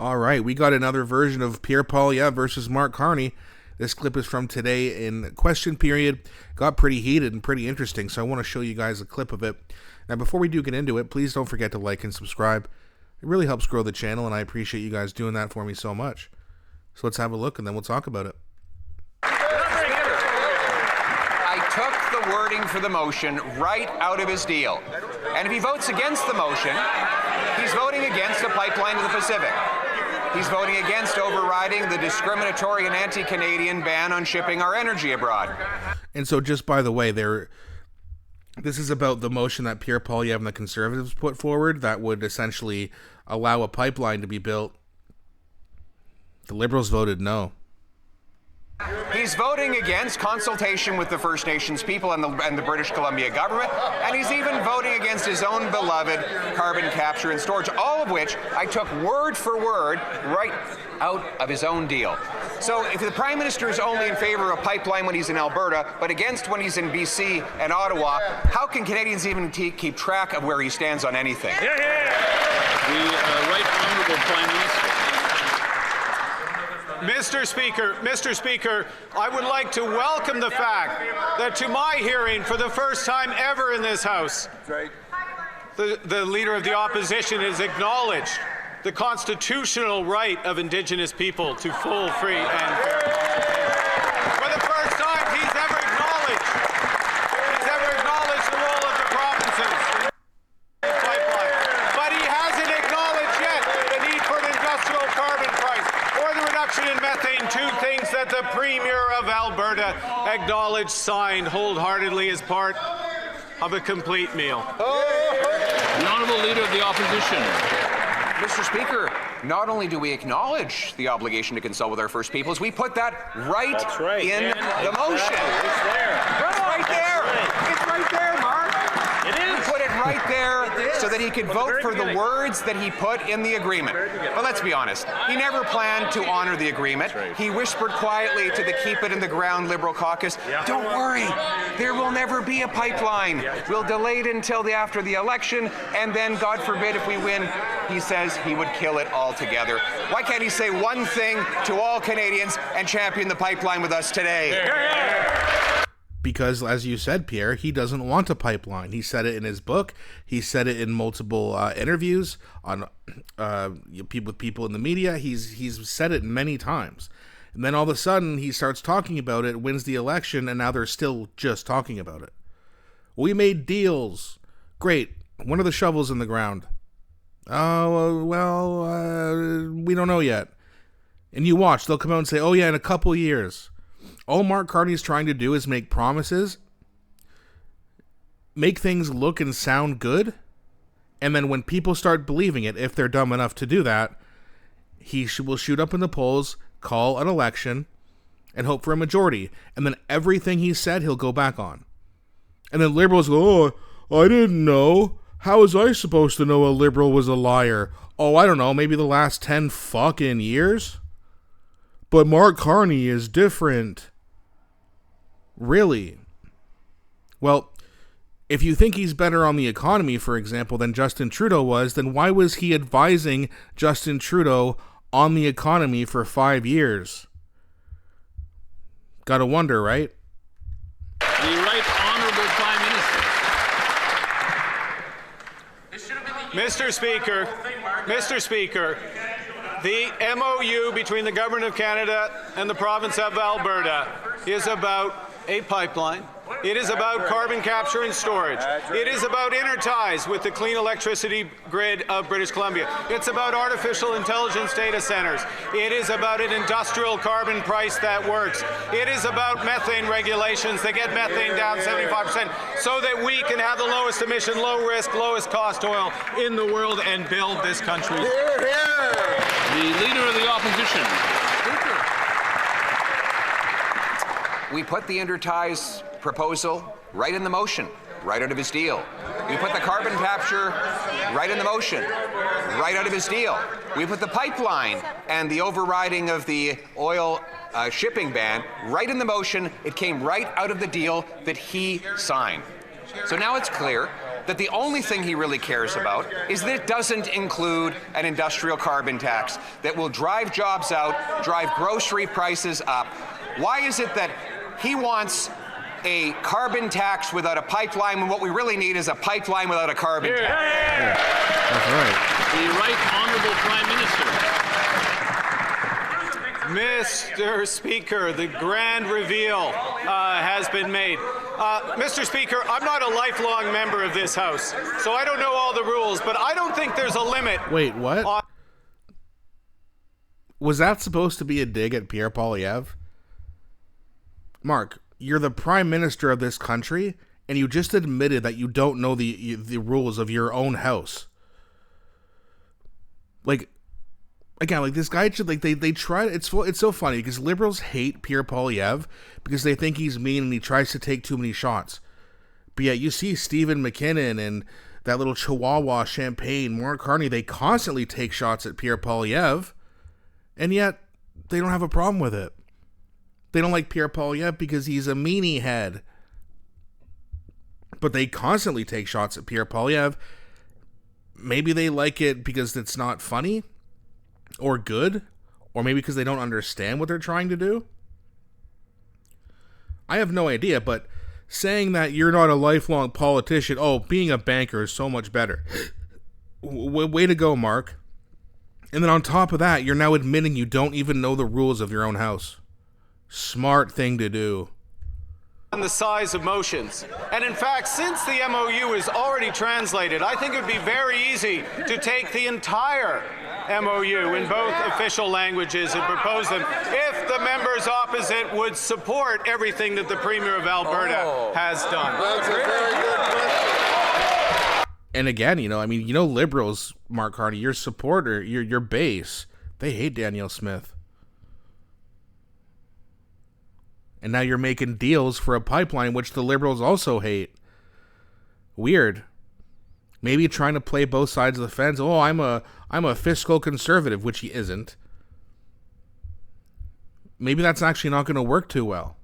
All right, we got another version of Pierre Poilievre versus Mark Carney. This clip is from today in question period. Got pretty heated and pretty interesting, so I want to show you guys a clip of it. Now, before we do get into it, please don't forget to like and subscribe. It really helps grow the channel, and I appreciate you guys doing that for me so much. So let's have a look, and then we'll talk about it. I took the wording for the motion right out of his deal. And if he votes against the motion, he's voting against a pipeline to the Pacific. He's voting against overriding the discriminatory and anti-Canadian ban on shipping our energy abroad. And so just by the way, this is about the motion that Pierre Poilievre and the Conservatives put forward that would essentially allow a pipeline to be built. The Liberals voted no. He's voting against consultation with the First Nations people and the British Columbia government, and he's even voting against his own beloved carbon capture and storage, all of which I took word for word right out of his own deal. So if the Prime Minister is only in favor of a pipeline when he's in Alberta, but against when he's in BC and Ottawa, how can Canadians even keep track of where he stands on anything? The Right Honourable Prime Minister. Mr. Speaker, I would like to welcome the fact that to my hearing, for the first time ever in this House, the Leader of the Opposition has acknowledged the constitutional right of Indigenous people to full, free and fair consultation. For the first time he's ever acknowledged the role of the provinces in the pipeline. But he hasn't acknowledged yet the need for an industrial carbon price or the reduction in methane, two things that the Premier of Alberta acknowledged, signed wholeheartedly as part of a complete meal. The Honourable Leader of the Opposition. Mr. Speaker, not only do we acknowledge the obligation to consult with our First Peoples, we put that right in the motion. It's there. It's right there. It's right there, Mark. It is. We put it right there so that he could vote for the words that he put in the agreement. But let's be honest, he never planned to honor the agreement. He whispered quietly to the Keep It in the Ground Liberal caucus, "Don't worry, there will never be a pipeline. We'll delay it until after the election, and then, God forbid, if we win," he says he would kill it altogether. Why can't he say one thing to all Canadians and champion the pipeline with us today? Because, as you said, Pierre, he doesn't want a pipeline. He said it in his book. He said it in multiple interviews on with people in the media. He's said it many times. And then all of a sudden, he starts talking about it, wins the election, and now they're still just talking about it. We made deals. Great. When are the shovels in the ground? Oh, well, we don't know yet. And you watch, they'll come out and say, oh yeah, in a couple years. All Mark Carney's trying to do is make promises, make things look and sound good, and then when people start believing it, if they're dumb enough to do that, he will shoot up in the polls, call an election, and hope for a majority. And then everything he said, he'll go back on. And then liberals go, oh, I didn't know. How was I supposed to know a liberal was a liar? Oh, I don't know, maybe the last 10 fucking years? But Mark Carney is different. Really? Well, if you think he's better on the economy, for example, than Justin Trudeau was, then why was he advising Justin Trudeau on the economy for 5 years? Gotta wonder, right? The Right Honourable Prime Minister. Mr. Speaker, the MOU between the Government of Canada and the Province of Alberta is about a pipeline. It is about carbon capture and storage. It is about interties with the clean electricity grid of British Columbia. It's about artificial intelligence data centers. It is about an industrial carbon price that works. It is about methane regulations that get methane down 75% so that we can have the lowest emission, low risk, lowest cost oil in the world and build this country. The Leader of the Opposition. We put the interties proposal right in the motion, right out of his deal. We put the carbon capture right in the motion, right out of his deal. We put the pipeline and the overriding of the oil shipping ban right in the motion. It came right out of the deal that he signed. So now it's clear that the only thing he really cares about is that it doesn't include an industrial carbon tax that will drive jobs out, drive grocery prices up. Why is it that he wants a carbon tax without a pipeline when what we really need is a pipeline without a carbon tax? Yeah, that's right. The Right Honourable Prime Minister. Mr. Speaker, the grand reveal has been made. Mr. Speaker, I'm not a lifelong member of this House, so I don't know all the rules, but I don't think there's a limit. Wait, what? Was that supposed to be a dig at Pierre Poilievre? Mark, you're the Prime Minister of this country, and you just admitted that you don't know the rules of your own house. Like, again, like this guy should, like, they try. It's so funny because liberals hate Pierre Poilievre because they think he's mean and he tries to take too many shots. But yet you see Stephen McKinnon and that little Chihuahua Champagne, Mark Carney, they constantly take shots at Pierre Poilievre, and yet they don't have a problem with it. They don't like Pierre Poilievre because he's a meanie head. But they constantly take shots at Pierre Poilievre. Maybe they like it because it's not funny or good, or maybe because they don't understand what they're trying to do. I have no idea, but saying that you're not a lifelong politician, being a banker is so much better. Way to go, Mark. And then on top of that, you're now admitting you don't even know the rules of your own house. Smart thing to do. And the size of motions. And in fact, since the MOU is already translated, I think it would be very easy to take the entire MOU in both official languages and propose them if the members opposite would support everything that the Premier of Alberta has done. That's a very good question. And again, liberals, Mark Carney, your supporter, your base, they hate Danielle Smith. And now you're making deals for a pipeline, which the liberals also hate. Weird. Maybe trying to play both sides of the fence. I'm a fiscal conservative, which he isn't. Maybe that's actually not going to work too well.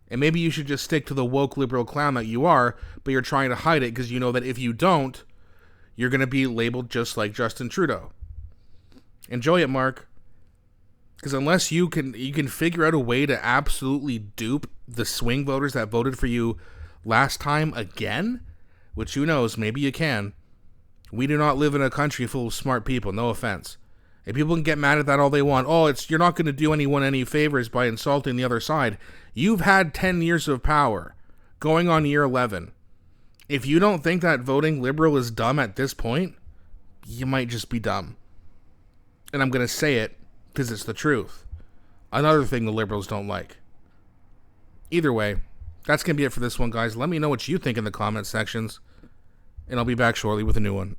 And maybe you should just stick to the woke liberal clown that you are, but you're trying to hide it because you know that if you don't, you're going to be labeled just like Justin Trudeau. Enjoy it, Mark. Because unless you can figure out a way to absolutely dupe the swing voters that voted for you last time again, which who knows, maybe you can. We do not live in a country full of smart people, no offense. And people can get mad at that all they want. You're not going to do anyone any favors by insulting the other side. You've had 10 years of power, going on year 11. If you don't think that voting liberal is dumb at this point, you might just be dumb. And I'm going to say it because it's the truth. Another thing the liberals don't like. Either way, that's going to be it for this one, guys. Let me know what you think in the comment sections, and I'll be back shortly with a new one.